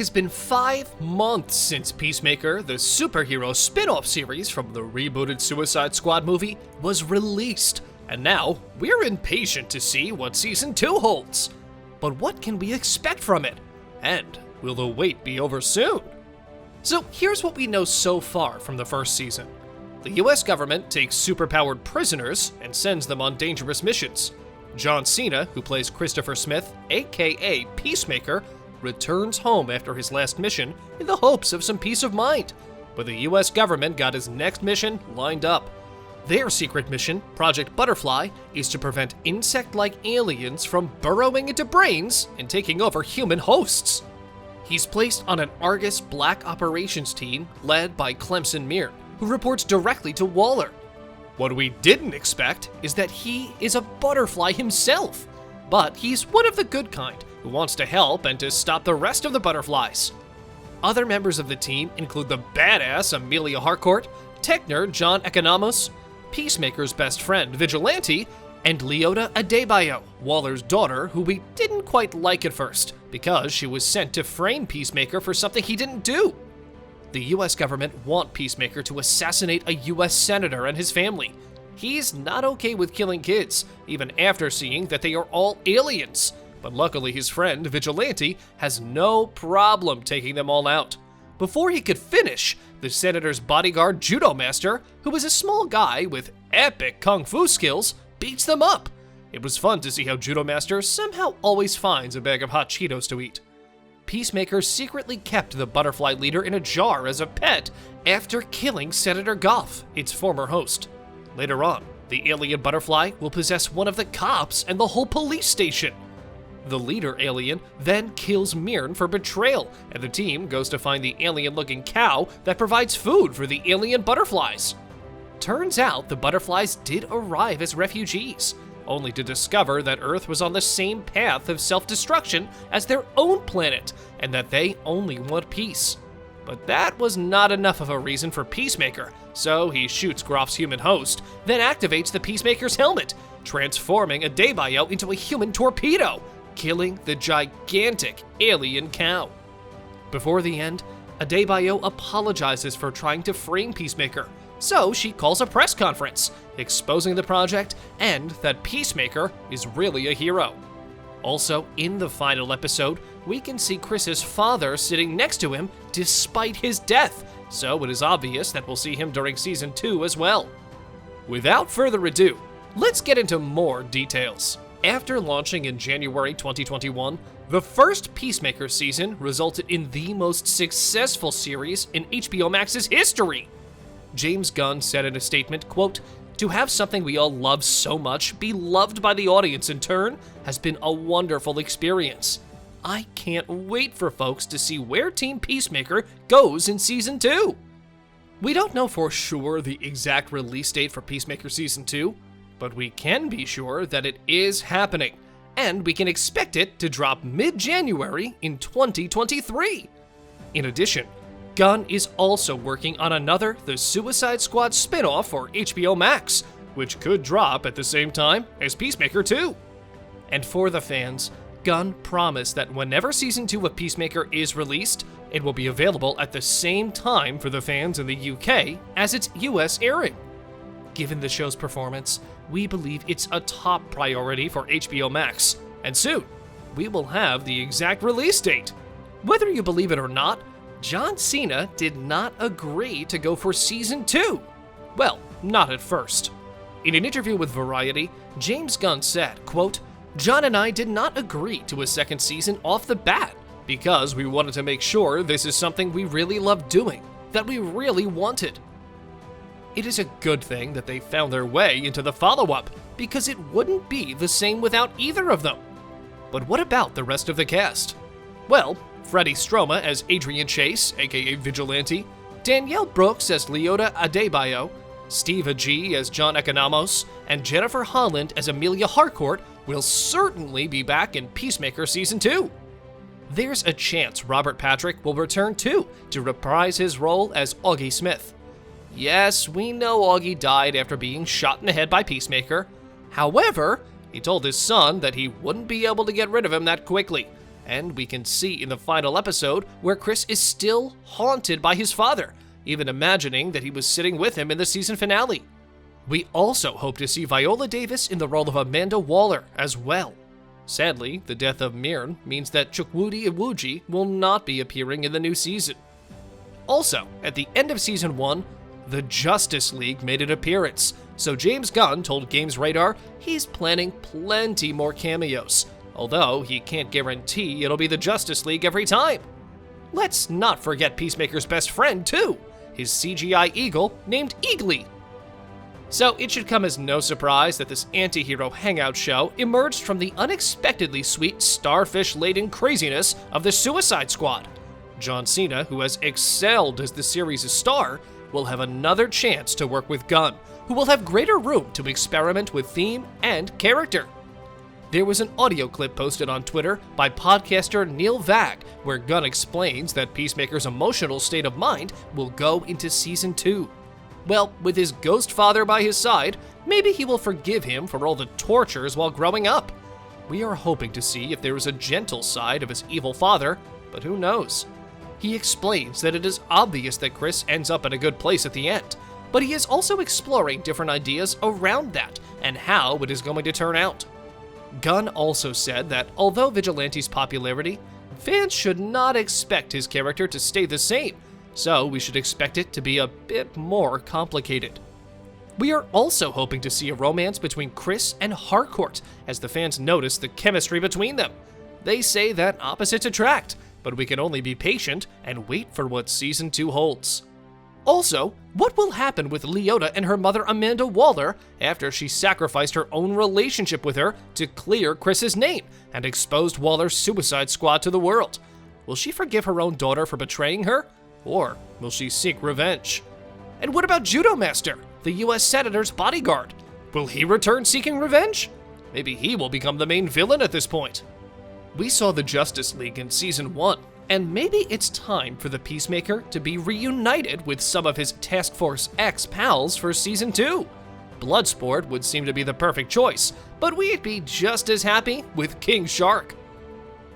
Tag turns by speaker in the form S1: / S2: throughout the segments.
S1: has been 5 months since Peacemaker, the superhero spin-off series from the rebooted Suicide Squad movie, was released, and now we're impatient to see what Season 2 holds. But what can we expect from it? And will the wait be over soon? So here's what we know so far from the first season. The US government takes superpowered prisoners and sends them on dangerous missions. John Cena, who plays Christopher Smith, aka Peacemaker, returns home after his last mission in the hopes of some peace of mind. But the US government got his next mission lined up. Their secret mission, Project Butterfly, is to prevent insect-like aliens from burrowing into brains and taking over human hosts. He's placed on an Argus Black Operations team led by Clemson Meir, who reports directly to Waller. What we didn't expect is that he is a butterfly himself, but he's one of the good kind who wants to help and to stop the rest of the butterflies. Other members of the team include the badass Amelia Harcourt, tech nerd John Economos, Peacemaker's best friend Vigilante, and Leota Adebayo, Waller's daughter, who we didn't quite like at first because she was sent to frame Peacemaker for something he didn't do. The US government want Peacemaker to assassinate a US senator and his family. He's not okay with killing kids, even after seeing that they are all aliens. But luckily his friend, Vigilante, has no problem taking them all out. Before he could finish, the senator's bodyguard Judo Master, who is a small guy with epic kung fu skills, beats them up. It was fun to see how Judo Master somehow always finds a bag of hot Cheetos to eat. Peacemaker secretly kept the butterfly leader in a jar as a pet after killing Senator Goff, its former host. Later on, the alien butterfly will possess one of the cops and the whole police station. The leader alien then kills Myrn for betrayal, and the team goes to find the alien-looking cow that provides food for the alien butterflies. Turns out the butterflies did arrive as refugees, only to discover that Earth was on the same path of self-destruction as their own planet, and that they only want peace. But that was not enough of a reason for Peacemaker, so he shoots Groff's human host, then activates the Peacemaker's helmet, transforming Adebayo into a human torpedo, killing the gigantic alien cow. Before the end, Adebayo apologizes for trying to frame Peacemaker, so she calls a press conference, exposing the project and that Peacemaker is really a hero. Also, in the final episode, we can see Chris's father sitting next to him despite his death, so it is obvious that we'll see him during Season 2 as well. Without further ado, let's get into more details. After launching in January 2021, the first Peacemaker season resulted in the most successful series in HBO Max's history. James Gunn said in a statement, quote, "To have something we all love so much be loved by the audience in turn has been a wonderful experience. I can't wait for folks to see where Team Peacemaker goes in Season 2. We don't know for sure the exact release date for Peacemaker Season 2, but we can be sure that it is happening, and we can expect it to drop mid-January in 2023. In addition, Gunn is also working on another The Suicide Squad spin-off for HBO Max, which could drop at the same time as Peacemaker 2. And for the fans, Gunn promised that whenever Season 2 of Peacemaker is released, it will be available at the same time for the fans in the UK as its US airing. Given the show's performance, we believe it's a top priority for HBO Max, and soon, we will have the exact release date. Whether you believe it or not, John Cena did not agree to go for Season 2. Well, not at first. In an interview with Variety, James Gunn said, quote, "John and I did not agree to a second season off the bat because we wanted to make sure this is something we really love doing, that we really wanted." It is a good thing that they found their way into the follow-up, because it wouldn't be the same without either of them. But what about the rest of the cast? Well, Freddie Stroma as Adrian Chase, aka Vigilante, Danielle Brooks as Leota Adebayo, Steve Agee as John Economos, and Jennifer Holland as Amelia Harcourt will certainly be back in Peacemaker Season 2. There's a chance Robert Patrick will return too, to reprise his role as Augie Smith. Yes, we know Augie died after being shot in the head by Peacemaker. However, he told his son that he wouldn't be able to get rid of him that quickly, and we can see in the final episode where Chris is still haunted by his father, even imagining that he was sitting with him in the season finale. We also hope to see Viola Davis in the role of Amanda Waller as well. Sadly, the death of Myrn means that Chukwudi Iwuji will not be appearing in the new season. Also, at the end of Season 1, the Justice League made an appearance, so James Gunn told Games Radar he's planning plenty more cameos, although he can't guarantee it'll be the Justice League every time. Let's not forget Peacemaker's best friend, too, his CGI eagle named Eagly. So it should come as no surprise that this anti-hero hangout show emerged from the unexpectedly sweet starfish-laden craziness of the Suicide Squad. John Cena, who has excelled as the series' star, will have another chance to work with Gunn, who will have greater room to experiment with theme and character. There was an audio clip posted on Twitter by podcaster Neil Vag, where Gunn explains that Peacemaker's emotional state of mind will go into Season 2. Well, with his ghost father by his side, maybe he will forgive him for all the tortures while growing up. We are hoping to see if there is a gentle side of his evil father, but who knows? He explains that it is obvious that Chris ends up in a good place at the end, but he is also exploring different ideas around that and how it is going to turn out. Gunn also said that although Vigilante's popularity, fans should not expect his character to stay the same, so we should expect it to be a bit more complicated. We are also hoping to see a romance between Chris and Harcourt, as the fans notice the chemistry between them. They say that opposites attract, but we can only be patient and wait for what Season 2 holds. Also, what will happen with Leota and her mother Amanda Waller after she sacrificed her own relationship with her to clear Chris's name and exposed Waller's Suicide Squad to the world? Will she forgive her own daughter for betraying her? Or will she seek revenge? And what about Judo Master, the US Senator's bodyguard? Will he return seeking revenge? Maybe he will become the main villain at this point. We saw the Justice League in Season 1, and maybe it's time for the Peacemaker to be reunited with some of his Task Force X pals for Season 2. Bloodsport would seem to be the perfect choice, but we'd be just as happy with King Shark.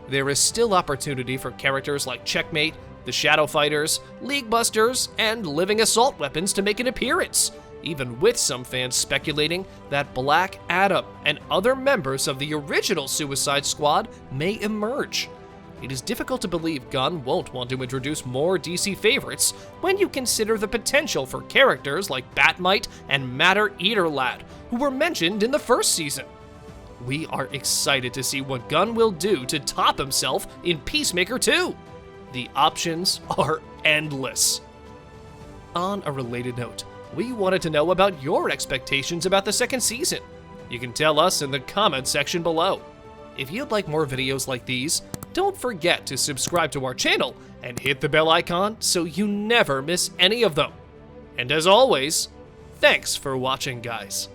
S1: There is still opportunity for characters like Checkmate, the Shadow Fighters, League Busters, and Living Assault Weapons to make an appearance, even with some fans speculating that Black Adam and other members of the original Suicide Squad may emerge. It is difficult to believe Gunn won't want to introduce more DC favorites when you consider the potential for characters like Batmite and Matter Eater Lad, who were mentioned in the first season. We are excited to see what Gunn will do to top himself in Peacemaker 2. The options are endless. On a related note, we wanted to know about your expectations about the second season. You can tell us in the comments section below. If you'd like more videos like these, don't forget to subscribe to our channel and hit the bell icon so you never miss any of them. And as always, thanks for watching, guys.